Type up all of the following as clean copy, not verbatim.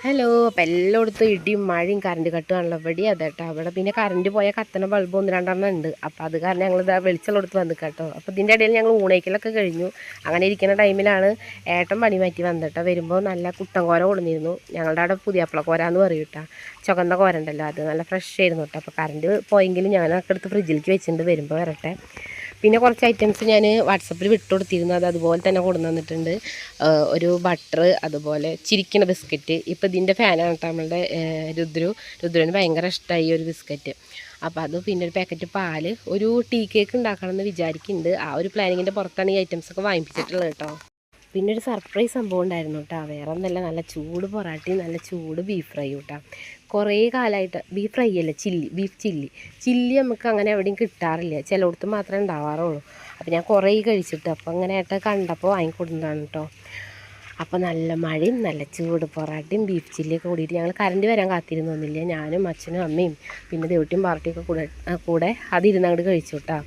Hello. അപ്പം എല്ലായിടത്തും ഇടിയും മഴയും കറണ്ട് കട്ടുമാണല്ലോ. ഇവിടെ അതേട്ടോ. അവിടെ പിന്നെ കറണ്ട് പോയാൽ കത്തണ ബൾബ് 1-2 ഉണ്ട്. അപ്പോൾ അത് കാരണം ഞങ്ങൾ ഇതാ വെളിച്ചെടുത്ത് വന്നു കേട്ടോ. അപ്പോൾ ഇതിൻ്റെ ഇടയിൽ ഞങ്ങൾ ഊണയ്ക്കലൊക്കെ കഴിഞ്ഞു. അങ്ങനെ ഇരിക്കുന്ന ടൈമിലാണ് ഏട്ടൻ പണി മാറ്റി വന്നിട്ടോ. വരുമ്പോൾ നല്ല കുട്ടൻ കോര കൊടുന്നിരുന്നു. ഞങ്ങളുടെ അവിടെ പുതിയാപ്പിള കോര എന്ന് പറയും കേട്ടോ. ചുവന്ന കോര ഉണ്ടല്ലോ, അത് നല്ല ഫ്രഷ് ആയിരുന്നു കേട്ടോ. അപ്പോൾ കറണ്ട് പോയെങ്കിലും ഞാനൊക്കെ എടുത്ത് ഫ്രിഡ്ജിലേക്ക് വെച്ചിട്ടുണ്ട്, വരുമ്പോൾ വരട്ടെ. പിന്നെ കുറച്ച് ഐറ്റംസ് ഞാൻ വാട്സപ്പിൽ വിട്ടു കൊടുത്തിരുന്നു, അത് അതുപോലെ തന്നെ കൊണ്ടു വന്നിട്ടുണ്ട്. ഒരു ബട്ടർ, അതുപോലെ ചിരിക്കണ ബിസ്ക്കറ്റ്. ഇപ്പോൾ ഇതിൻ്റെ ഫാനാണ് കേട്ടോ നമ്മളുടെ രുദ്രന് ഭയങ്കര ഇഷ്ടമായി ഒരു ബിസ്ക്കറ്റ്. അപ്പോൾ അത്, പിന്നെ ഒരു പാക്കറ്റ് പാല്, ഒരു ടീ കേക്ക് ഉണ്ടാക്കണമെന്ന് വിചാരിക്കുന്നുണ്ട്. ആ ഒരു പ്ലാനിങ്ങിൻ്റെ പുറത്താണ് ഈ ഐറ്റംസൊക്കെ വാങ്ങിപ്പിച്ചിട്ടുള്ളത് കേട്ടോ. പിന്നെ ഒരു സർപ്രൈസ് സംഭവം ഉണ്ടായിരുന്നു കേട്ടോ. വേറെ ഒന്നല്ല, നല്ല ചൂട് പൊറാട്ടയും നല്ല ചൂട് ബീഫ് ഫ്രൈ കേട്ടോ. കുറേ കാലമായിട്ട് ബീഫ് ഫ്രൈ അല്ല, ബീഫ് ചില്ലി നമുക്ക് അങ്ങനെ എവിടെയും കിട്ടാറില്ല, ചിലയിടത്ത് മാത്രമേ ഉണ്ടാവാറുള്ളൂ. അപ്പോൾ ഞാൻ കുറേ കഴിച്ചിട്ട്, അപ്പോൾ അങ്ങനെ ആയിട്ട് കണ്ടപ്പോൾ വാങ്ങിക്കൊടുന്നതാണ് കേട്ടോ. അപ്പോൾ നല്ല മഴയും നല്ല ചൂട് പൊറാട്ടയും ബീഫ് ചില്ലിയൊക്കെ കൂടിയിട്ട് ഞങ്ങൾ കറണ്ട് വരാൻ കാത്തിരുന്നൊന്നുമില്ല. ഞാനും അച്ഛനും അമ്മയും പിന്നെ ദേവട്ടിയും പാർട്ടിയൊക്കെ കൂടെ അതിരുന്നങ്ങോട്ട് കഴിച്ചു കേട്ടോ.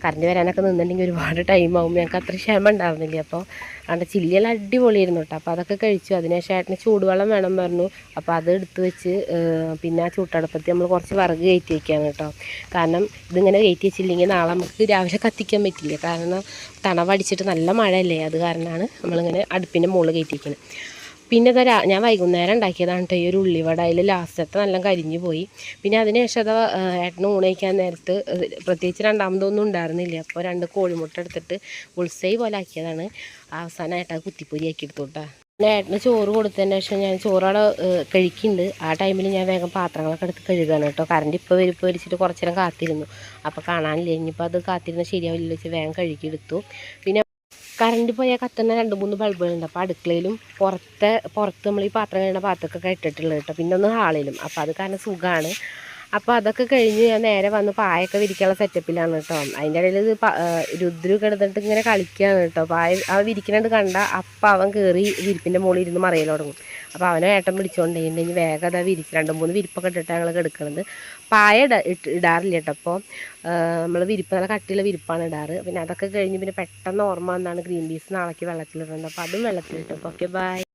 കറണ്ട് വരാനൊക്കെ നിന്നിട്ടുണ്ടെങ്കിൽ ഒരുപാട് ടൈമാവും, ഞങ്ങൾക്ക് അത്ര ക്ഷമ ഉണ്ടാവുന്നില്ല. അപ്പോൾ അവിടെ ചില്ലിയെല്ലാം അടിപൊളിയായിരുന്നു കേട്ടോ. അപ്പോൾ അതൊക്കെ കഴിച്ചു. അതിനുശേഷം ഏട്ടന് ചൂടുവെള്ളം വേണം പറഞ്ഞു. അപ്പോൾ അത് എടുത്ത് വെച്ച് പിന്നെ ആ ചൂട്ടടുപ്പത്ത് നമ്മൾ കുറച്ച് വിറക് കയറ്റി വയ്ക്കുകയാണ് കേട്ടോ. കാരണം ഇതിങ്ങനെ കയറ്റി വെച്ചില്ലെങ്കിൽ നാളെ നമുക്ക് രാവിലെ കത്തിക്കാൻ പറ്റില്ല. കാരണം തണവടിച്ചിട്ട് നല്ല മഴയല്ലേ, അത് കാരണമാണ് നമ്മളിങ്ങനെ അടുപ്പിൻ്റെ മുകളിൽ കയറ്റി വയ്ക്കുന്നത്. പിന്നെ ഞാൻ വൈകുന്നേരം ഉണ്ടാക്കിയതാണ് കേട്ടോ ഈ ഒരു ഉള്ളിവട. അതിൽ ലാസ്റ്റത്തെ നല്ല കരിഞ്ഞു പോയി. പിന്നെ അതിനുശേഷം അത് ഏട്ടന് ഊണയിക്കാൻ നേരത്ത് പ്രത്യേകിച്ച് രണ്ടാമതൊന്നും ഉണ്ടായിരുന്നില്ല. അപ്പോൾ 2 കോഴിമുട്ട എടുത്തിട്ട് ഉൾസൈ പോലെ ആക്കിയതാണ്. അവസാനമായിട്ട് അത് കുത്തിപ്പൊരി ആക്കി എടുത്തു കേട്ടോ. പിന്നെ ഏട്ടന് ചോറ് കൊടുത്തതിന് ശേഷം ഞാൻ ചോറവിടെ കഴിക്കുന്നുണ്ട്. ആ ടൈമിൽ ഞാൻ വേഗം പാത്രങ്ങളൊക്കെ എടുത്ത് കഴുകാണ് കേട്ടോ. കറണ്ട് ഇപ്പോൾ വരിച്ചിട്ട് കുറച്ച് നേരം കാത്തിരുന്നു. അപ്പോൾ കാണാനില്ല, ഇനിയിപ്പോൾ അത് കാത്തിരുന്ന് ശരിയാവില്ല വെച്ച് വേഗം കഴുകിയെടുത്തു. പിന്നെ കറണ്ട് പോയാൽ കത്തുന്ന 2-3 ബൾബുകളുണ്ട്. അപ്പോൾ അടുക്കളയിലും പുറത്ത് നമ്മൾ ഈ പാത്രം കഴിയുന്ന പാത്രമൊക്കെ ഇട്ടിട്ടുള്ളത് കേട്ടോ. പിന്നെ ഒന്ന് ഹാളിലും. അപ്പോൾ അത് കാരണം സുഖമാണ്. അപ്പോൾ അതൊക്കെ കഴിഞ്ഞ് ഞാൻ നേരെ വന്ന് പായൊക്കെ വിരിക്കാനുള്ള സെറ്റപ്പിലാണ് കേട്ടോ. അതിൻ്റെ ഇടയിൽ രുദ്രു കിടന്നിട്ട് ഇങ്ങനെ കളിക്കുകയാണ് കേട്ടോ. പായ വിരിക്കണത് കണ്ട അപ്പം അവൻ കയറി വിരിപ്പിൻ്റെ മുകളിൽ ഇരുന്ന് മറിയൽ തുടങ്ങും. അപ്പോൾ അവനെ ഏട്ടൻ പിടിച്ചുകൊണ്ടിട്ടുണ്ടെങ്കിൽ വേഗം അതാ 2-3 വിരിപ്പൊക്കെ ഇട്ടിട്ട് ഞങ്ങൾ കിടക്കുന്നത്. പായ ഇടാറില്ല കേട്ടോ. അപ്പോൾ നമ്മൾ വിരിപ്പ് നല്ല കട്ടിയുള്ള വിരിപ്പാണ് ഇടാറ്. പിന്നെ അതൊക്കെ കഴിഞ്ഞ് പിന്നെ പെട്ടെന്ന് ഓർമ്മ വന്നാണ് ഗ്രീൻ പീസ് നാളേക്ക് വെള്ളത്തിലിടുന്നത്. അപ്പോൾ അതും വെള്ളത്തിലിട്ടു. അപ്പോൾ ഓക്കെ, ബൈ.